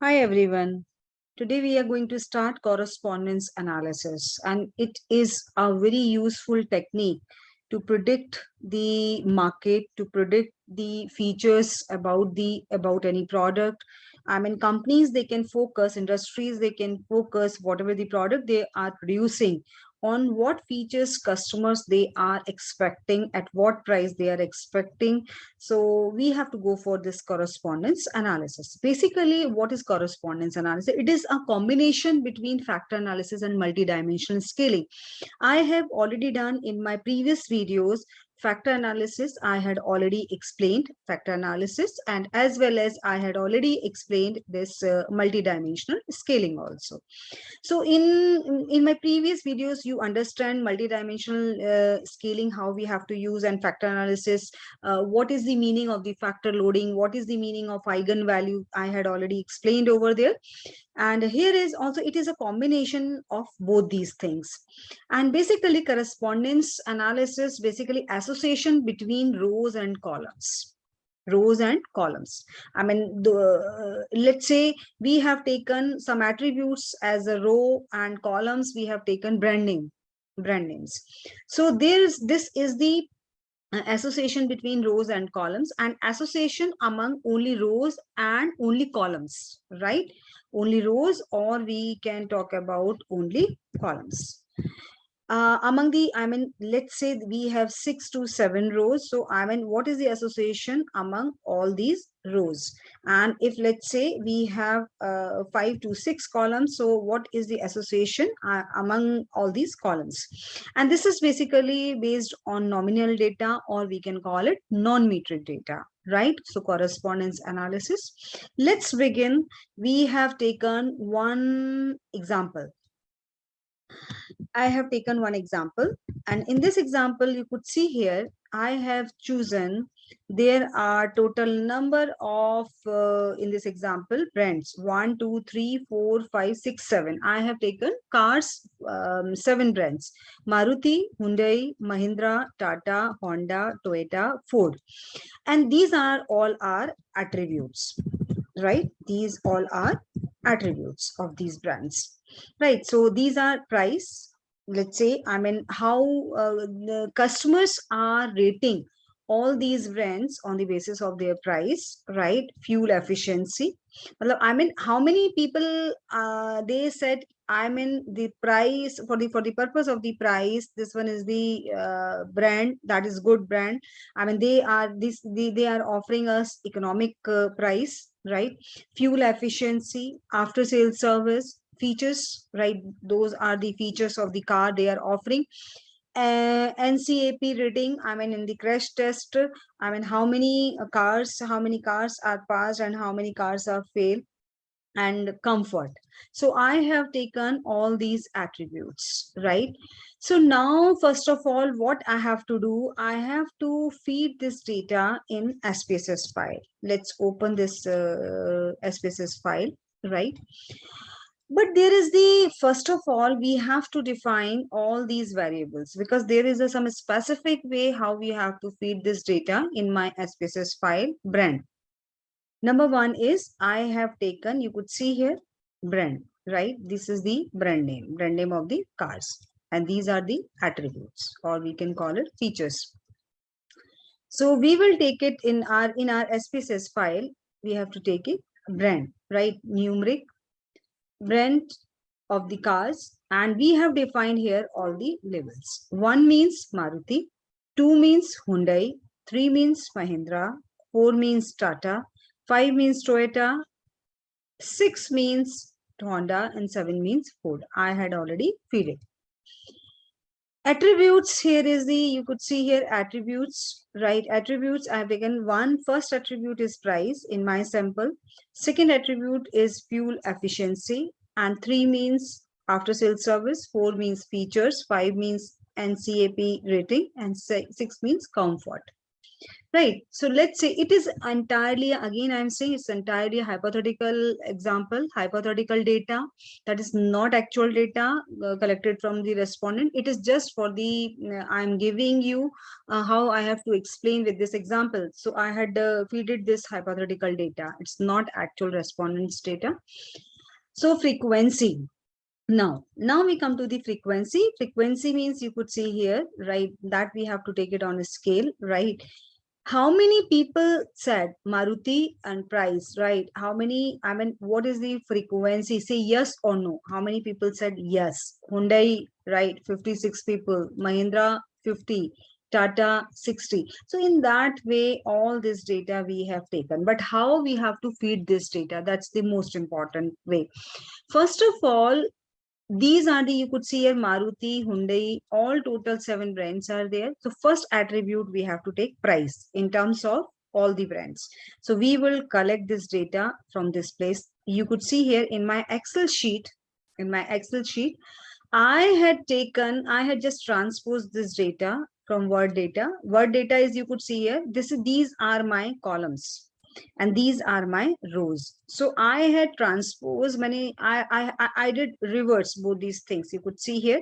Hi everyone. Today we are going to start correspondence analysis, and it is a very useful technique to predict the market, to predict the features about any product. I mean, companies they can focus, industries they can focus whatever the product they are producing on what features customers they are expecting, at what price they are expecting. So we have to go for this correspondence analysis. Basically, what is correspondence analysis? It is a combination between factor analysis and multidimensional scaling. I have already done in my previous videos factor analysis. I had already explained factor analysis, and as well as I had already explained this multidimensional scaling also. So in my previous videos, you understand multidimensional scaling, how we have to use, and factor analysis. What is the meaning of the factor loading? What is the meaning of eigenvalue? I had already explained over there. And here is also, it is a combination of both these things. And basically correspondence analysis, basically association between rows and columns. Rows and columns. I mean, let's say we have taken some attributes as a row, and columns we have taken brand names. So this is the association between rows and columns, and association among only rows and only columns, right? Only rows, or we can talk about only columns. Among the, I mean, let's say we have 6 to 7 rows. So I mean, what is the association among all these rows? And if let's say we have 5 to 6 columns, so what is the association among all these columns? And this is basically based on nominal data, or we can call it non-metric data, right? So correspondence analysis. Let's begin. We have taken one example. I have taken one example, and in this example, you could see here, I have chosen, there are total number of, in this example, brands, 1, 2, 3, 4, 5, 6, 7. I have taken cars, 7 brands, Maruti, Hyundai, Mahindra, Tata, Honda, Toyota, Ford. And these are all our attributes, right? These all are attributes of these brands, right? So these are price. Let's say, I mean, how the customers are rating all these brands on the basis of their price, right? Fuel efficiency. I mean, how many people they said, I mean, the price, for the purpose of the price, this one is the brand that is good brand. I mean, they are offering us economic price, right? Fuel efficiency, after sales service, features, right? Those are the features of the car they are offering. NCAP rating, I mean, in the crash test, I mean, how many cars are passed and how many cars are failed, and comfort. So I have taken all these attributes, right? So now, first of all, what I have to do, I have to feed this data in SPSS file. Let's open this SPSS file, right? But there is the, first of all, we have to define all these variables, because there is some specific way how we have to feed this data in my SPSS file. Brand. Number one is, I have taken, you could see here, brand, right? This is the brand name of the cars. And these are the attributes, or we can call it features. So we will take it in our SPSS file. We have to take it brand, right? Numeric brand of the cars, and we have defined here all the labels. 1 means Maruti, 2 means Hyundai, 3 means Mahindra, 4 means Tata, 5 means Toyota, 6 means Honda, and 7 means Ford. I had already fed it. Attributes, here is the, you could see here attributes, right? Attributes, I have taken first attribute is price in my sample. Second attribute is fuel efficiency, and 3 means after sales service, 4 means features, 5 means NCAP rating, and 6 means comfort. Right. So let's say it is entirely, again, I'm saying it's entirely a hypothetical example, hypothetical data. That is not actual data collected from the respondent. It is just for the, I'm giving you how I have to explain with this example. So I had feeded this hypothetical data. It's not actual respondents data. So frequency. Now we come to the frequency. Frequency means you could see here, right, that we have to take it on a scale, right? How many people said Maruti and price, right? How many, I mean, what is the frequency? Say yes or no. How many people said yes? Hyundai, right? 56 people. Mahindra, 50. Tata, 60. So in that way, all this data we have taken. But how we have to feed this data? That's the most important way. First of all, these are the, you could see here, Maruti, Hyundai, all total 7 brands are there. So first attribute we have to take price in terms of all the brands. So we will collect this data from this place. You could see here in my Excel sheet, I had just transposed this data from Word data. Word data is, you could see here, these are my columns and these are my rows. So I had transposed many, I did reverse both these things. You could see here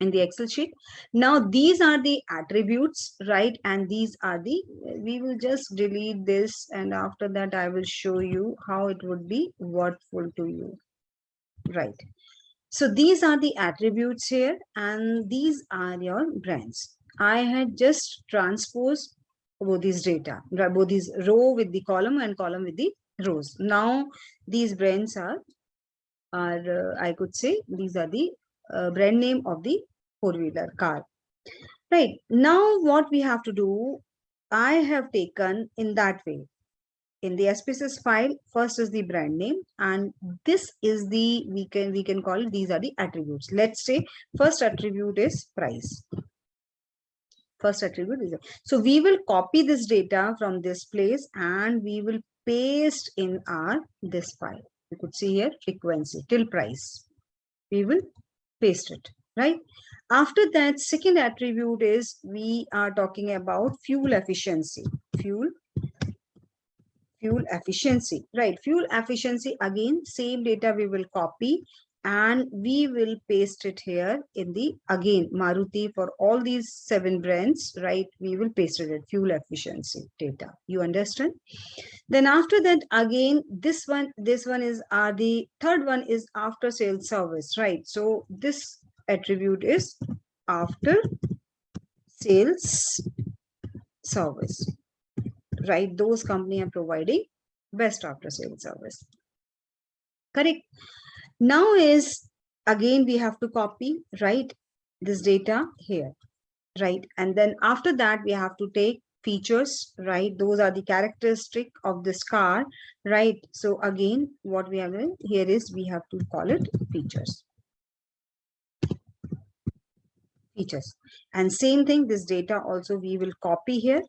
in the Excel sheet. Now these are the attributes, right? And these are the, we will just delete this, and after that I will show you how it would be worthful to you, right? So these are the attributes here, and these are your brands. I had just transposed both these data, both these row with the column and column with the rows. Now these brands are I could say these are the brand name of the four-wheeler car. Right. Now what we have to do, I have taken in that way. In the SPSS file, first is the brand name, and this is the, we can call it, these are the attributes. Let's say first attribute is price. First attribute is, so we will copy this data from this place and we will paste in our this file. You could see here frequency till price. We will paste it, right? After that, second attribute is, we are talking about fuel efficiency. Fuel efficiency, right? Fuel efficiency, again same data we will copy and we will paste it here in the, again, Maruti, for all these 7 brands, right? We will paste it at fuel efficiency data. You understand? Then after that, again, this one is the third one is after sales service, right? So this attribute is after sales service, right? Those company are providing best after sales service. Correct. Now is, again, we have to copy, right, this data here, right? And then after that, we have to take features, right? Those are the characteristic of this car, right? So again, what we have here is, we have to call it features. And same thing, this data also we will copy here.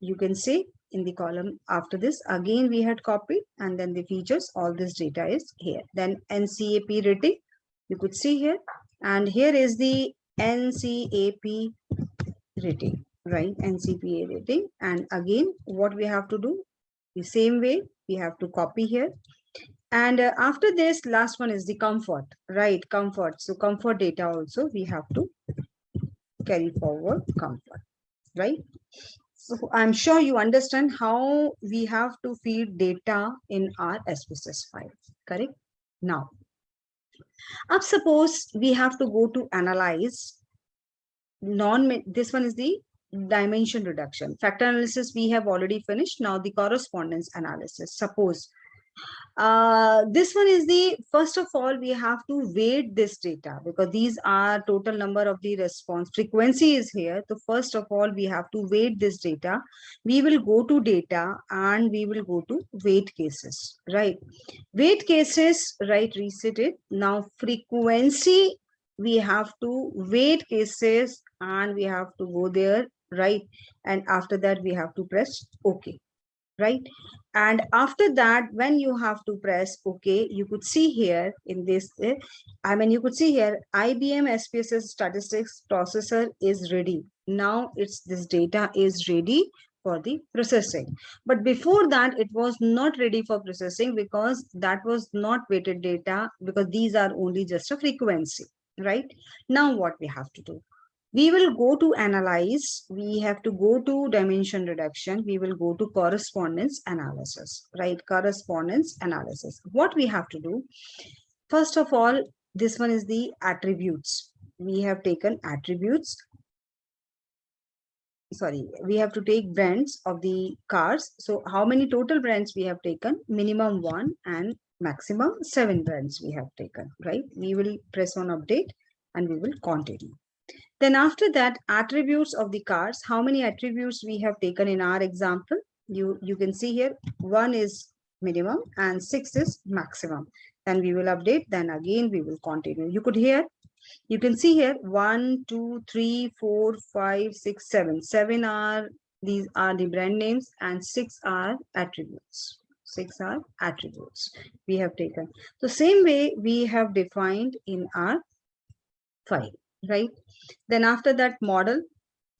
You can see in the column after this, again we had copied, and then the features, all this data is here. Then NCAP rating, you could see here, and here is the NCAP rating, right? NCPA rating. And again, what we have to do, the same way we have to copy here. And after this, last one is the comfort, right? Comfort. So comfort data also we have to carry forward, comfort, right? So I'm sure you understand how we have to feed data in our SPSS file, correct? Now, suppose we have to go to analyze this one is the dimension reduction. Factor analysis we have already finished. Now the correspondence analysis. Suppose this one is the, first of all, we have to weight this data, because these are total number of the response. Frequency is here. So first of all, we have to weight this data. We will go to data and we will go to weight cases, right? Weight cases, right? Reset it. Now frequency, we have to weight cases and we have to go there, right? And after that, we have to press OK, right? And after that, when you have to press OK, you could see here in this, you could see here, IBM SPSS statistics processor is ready. Now it's, this data is ready for the processing. But before that, it was not ready for processing because that was not weighted data, because these are only just a frequency, right? Now what we have to do? We will go to analyze, we have to go to dimension reduction, we will go to correspondence analysis, right? Correspondence analysis. What we have to do, first of all, this one is the attributes. We have taken attributes. Sorry, we have to take brands of the cars. So how many total brands we have taken? Minimum 1 and maximum 7 brands we have taken, right? We will press on update and we will continue. Then after that, attributes of the cars, how many attributes we have taken in our example? You can see here, 1 is minimum and 6 is maximum. Then we will update, then again we will continue. You can see here 1, 2, 3, 4, 5, 6, 7. 7 are, these are the brand names and 6 are attributes. 6 are attributes we have taken. So same way we have defined in our file, right? Then after that, model,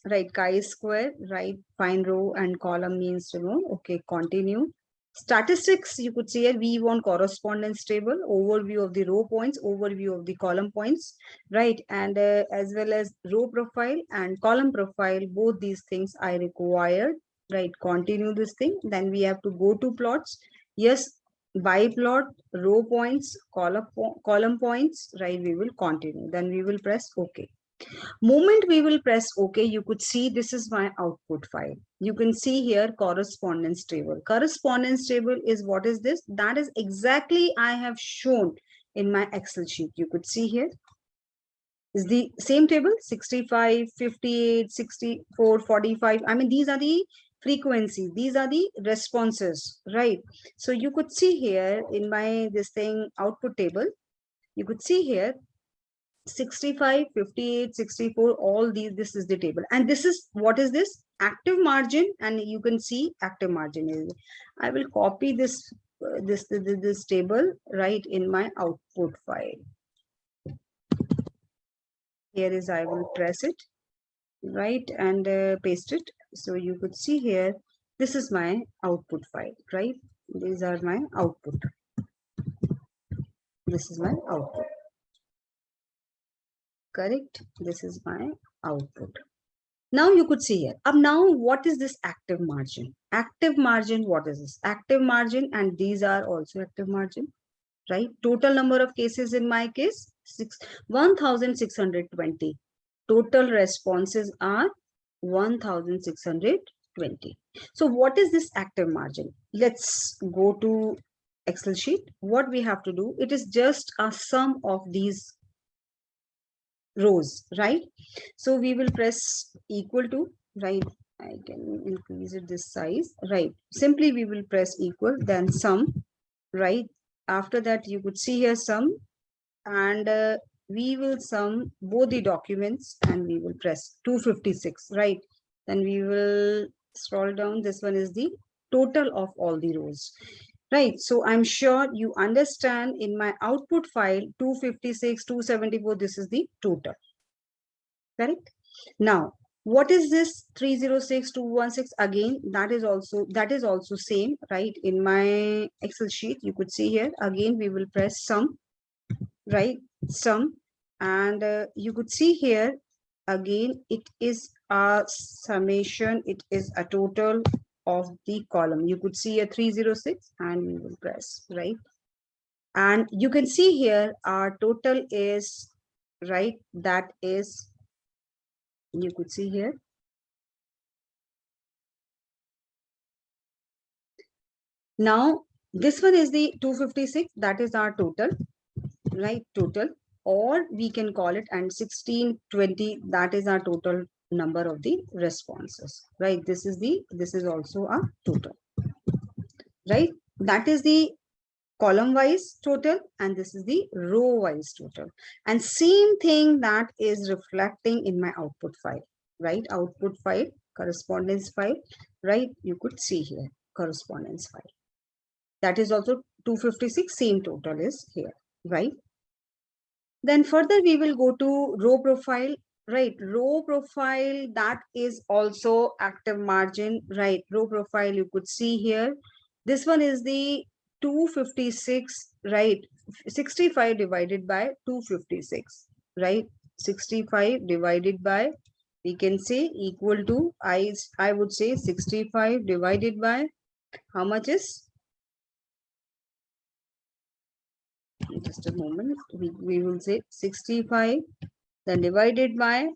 right? Chi-square, right? Find row and column means to know. Okay, continue. Statistics, you could see here, we want correspondence table, overview of the row points, overview of the column points, right? And as well as row profile and column profile, both these things I required, right? Continue this thing. Then we have to go to plots. Yes, by plot, row points, column points, right? We will continue. Then we will press OK. Moment we will press OK, you could see this is my output file. You can see here correspondence table. Correspondence table is, what is this? That is exactly I have shown in my Excel sheet. You could see here is the same table, 65, 58, 64, 45. I mean, these are the frequencies. These are the responses, right? So you could see here in my this thing output table, you could see here 65, 58, 64, all these, this is the table. And this is, what is this? Active margin. And you can see active margin is, I will copy this, this table right in my output file. Here is, I will press it, right, and paste it. So you could see here, this is my output file, right? These are my output. This is my output. Correct. This is my output. Now you could see here. Now what is this active margin? Active margin, what is this? Active margin, and these are also active margin, right? Total number of cases in my case, 1620. Total responses are 1620. So what is this active margin? Let's go to Excel sheet. What we have to do, it is just a sum of these rows, right? So we will press equal to, right? I can increase it this size, right? Simply we will press equal, then sum, right? After that, you could see here sum, and we will sum both the documents and we will press 256, right? Then we will scroll down. This one is the total of all the rows. Right, so I'm sure you understand in my output file 256, 274, this is the total. Correct? Now, what is this 306, 216? Again, that is also same, right? In my Excel sheet, you could see here, again, we will press sum, right? Sum, and you could see here, again, it is a summation, it is a total of the column. You could see a 306 and we will press, right? And you can see here our total is, right, that is, you could see here, now this one is the 256, that is our total, right? Total, or we can call it, and 1620, that is our total number of the responses, right? This is also a total, right? That is the column wise total, and this is the row wise total. And same thing that is reflecting in my output file, right? Output file, correspondence file, right? You could see here correspondence file, that is also 256, same total is here, right? Then further we will go to row profile. right? Row profile, that is also active margin, right? Row profile, you could see here. This one is the 256, right? 65 divided by 256, right? 65 divided by, we can say, equal to, I would say 65 divided by, how much is, just a moment, we will say 65, then divided by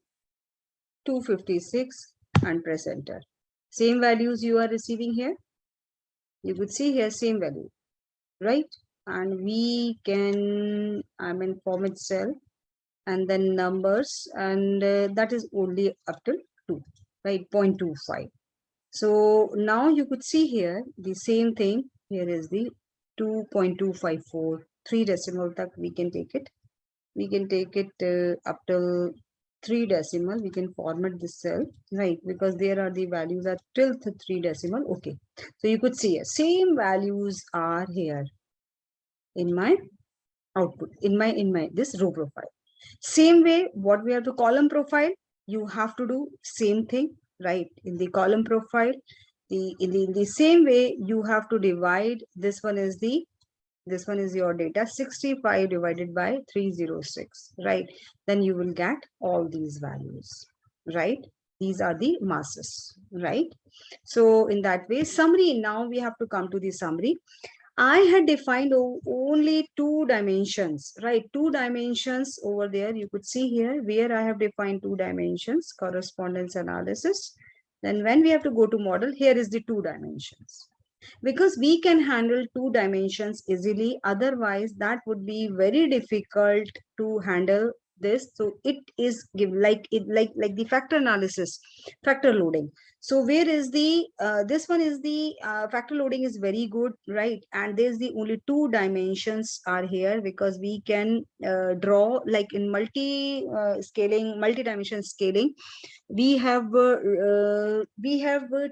256 and press enter. Same values you are receiving here. You could see here same value, right? And we can, format cell and then numbers, and that is only up to 2, right? 0.25. So now you could see here the same thing. Here is the 2.254, 3 decimal that we can take it. We can take it up till 3 decimal. We can format this cell, right? Because there are the values are till 3 decimal. Okay. So you could see here, same values are here in my output, in my this row profile. Same way, what we have to column profile, you have to do same thing, right? In the column profile, in the same way, you have to divide. This one is your data, 65 divided by 306, right? Then you will get all these values, right? These are the masses, right? So in that way, summary, now we have to come to the summary. I had defined only 2 dimensions, right? 2 dimensions over there. You could see here where I have defined 2 dimensions, correspondence analysis. Then when we have to go to model, here is the 2 dimensions. Because we can handle 2 dimensions easily, otherwise that would be very difficult to handle this. So it is give like the factor analysis, factor loading. So where is the this one is the factor loading is very good, right? And there's the only 2 dimensions are here, because we can draw like in scaling, multi-dimension scaling. We have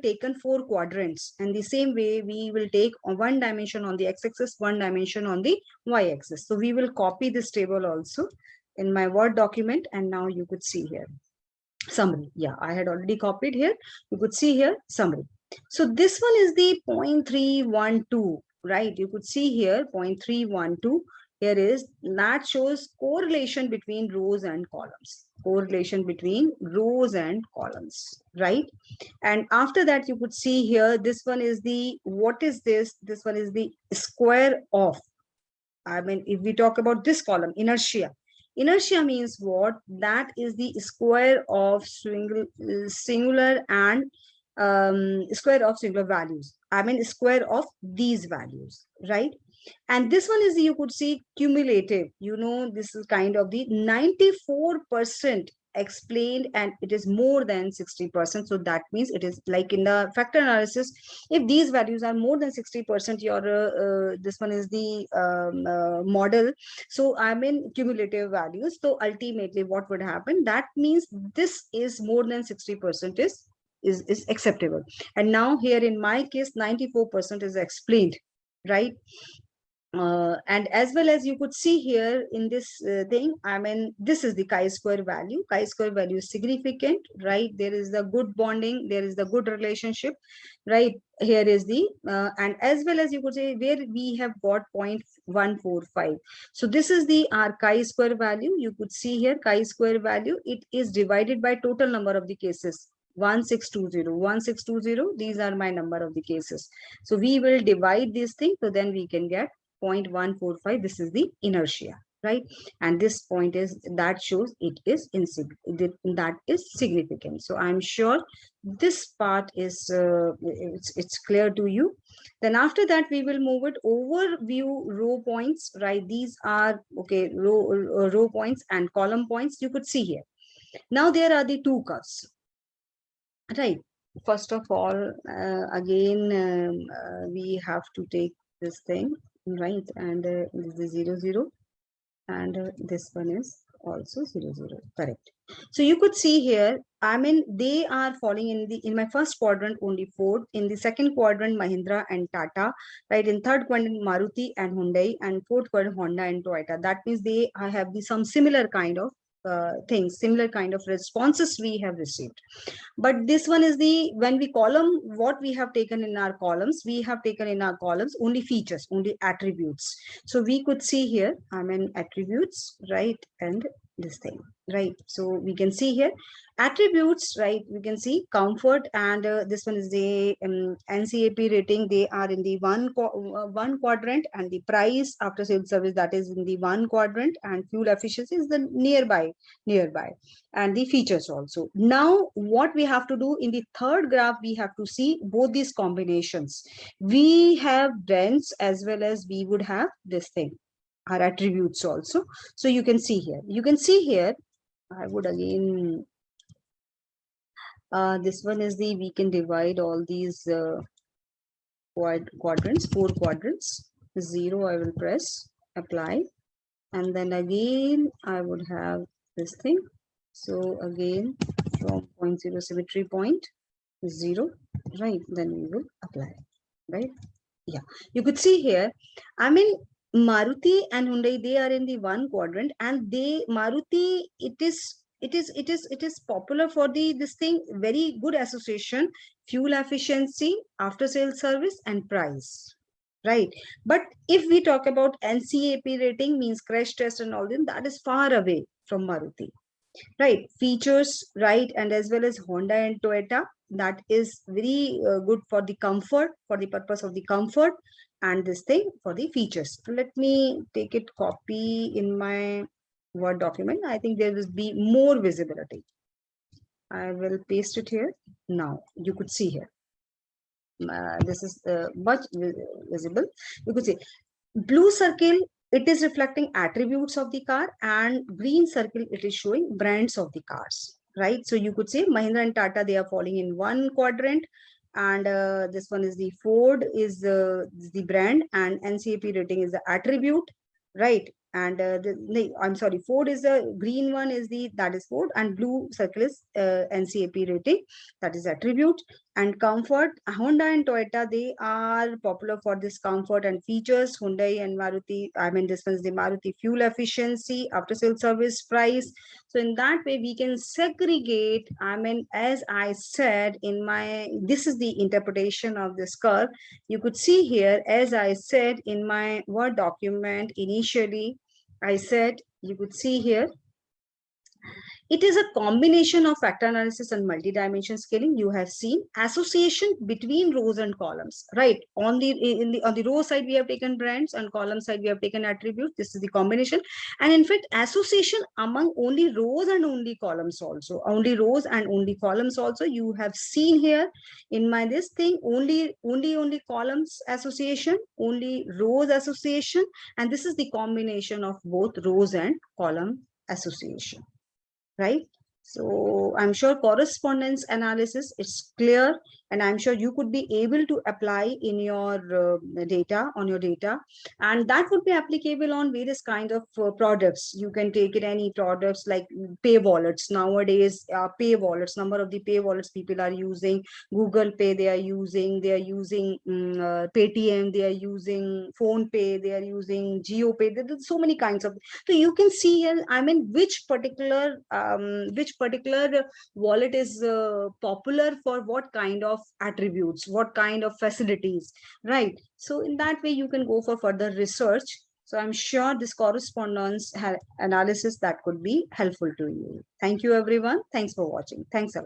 taken 4 quadrants, and the same way we will take on 1 dimension on the x-axis, 1 dimension on the y-axis. So we will copy this table also in my Word document, and now you could see here summary. Yeah, I had already copied here. You could see here summary. So this one is the 0.312, right? You could see here 0.312. Here is that shows correlation between rows and columns. Correlation between rows and columns, right? And after that, you could see here, this one is the, what is this? This one is the square of, if we talk about this column, inertia. Inertia means what? That is the square of singular and square of singular values. Square of these values, right? And this one is, you could see cumulative. This is kind of the 94% explained, and it is more than 60%. So that means it is like in the factor analysis, if these values are more than 60%, your this one is the model. So cumulative values. So ultimately what would happen? That means this is more than 60% is acceptable. And now here in my case, 94% is explained, right? And as well as you could see here in this thing, this is the chi-square value. Chi-square value is significant, right? There is the good bonding, there is the good relationship, right? Here is the, and as well as you could say where we have got 0.145. So this is the our chi-square value. You could see here chi-square value, it is divided by total number of the cases. 1620. These are my number of the cases. So we will divide this thing, so then we can get 0.145. This is the inertia, right? And this point is, that shows it is that is significant. So I'm sure this part is it's clear to you. Then after that, we will move it overview row points, right? These are okay, row points and column points. You could see here. Now there are the 2 curves, right? First of all, again, we have to take this thing, right? And this is 0 0, and this one is also 0 0, correct? So you could see here, they are falling in my first quadrant only Ford, in the second quadrant Mahindra and Tata, right? In third quadrant Maruti and Hyundai, and fourth quadrant Honda and Toyota. That means they have some similar kind of things, similar kind of responses we have received. But this one is the, when we column, what we have taken in our columns, we have taken in our columns only features, only attributes. So we could see here, attributes, right? And this thing, right? So we can see here attributes, right? We can see comfort, and this one is the NCAP rating. They are in the one quadrant, and the price after sales service, that is in the one quadrant, and fuel efficiency is the nearby, and the features also. Now what we have to do in the third graph, we have to see both these combinations. We have brands as well as we would have this thing, our attributes also. So you can see here, I would again, this one is the, we can divide all these quadrants, 4 quadrants. 0, I will press apply, and then again I would have this thing. So again from 0.0 symmetry point 0, right? Then we will apply, right? Yeah, you could see here, Maruti and Hyundai, they are in the one quadrant, and Maruti, it is popular for this thing, very good association, fuel efficiency, after sales service, and price, right? But if we talk about NCAP rating, means crash test and all, then that is far away from Maruti, right? Features, right? And as well as Honda and Toyota, that is very good for the comfort, for the purpose of the comfort, and this thing for the features. Let me take it, copy in my Word document. I think there will be more visibility. I will paste it here. Now you could see here, this is much visible. You could see blue circle, it is reflecting attributes of the car, and green circle, it is showing brands of the cars, right? So you could say Mahindra and Tata, they are falling in one quadrant, and this one is the Ford is the brand, and NCAP rating is the attribute, right? And I'm sorry, Ford is the green one, is the, that is Ford, and blue circle is NCAP rating, that is attribute. And comfort, Honda and Toyota, they are popular for this comfort and features. Hyundai and Maruti, this one is the Maruti, fuel efficiency, after sales service, price. So in that way we can segregate, as I said in my, this is the interpretation of this curve. You could see here, as I said in my Word document initially, I said, you could see here, it is a combination of factor analysis and multi-dimension scaling. You have seen association between rows and columns, right? On the row side we have taken brands, and column side we have taken attributes. This is the combination, and in fact association among only rows and only columns also. Only rows and only columns also. You have seen here in my this thing, only columns association, only rows association, and this is the combination of both rows and column association, right? So I'm sure correspondence analysis is clear, and I'm sure you could be able to apply in your data, on your data, and that would be applicable on various kind of products. You can take it any products like pay wallets. Nowadays, pay wallets, number of the pay wallets people are using, Google Pay they are using, Paytm, they are using Phone Pay, they are using GeoPay. There's so many kinds of. So you can see here, which particular wallet is popular for what kind of attributes, what kind of facilities, right? So in that way you can go for further research. So I'm sure this correspondence analysis, that could be helpful to you. Thank you everyone. Thanks for watching. Thanks a lot.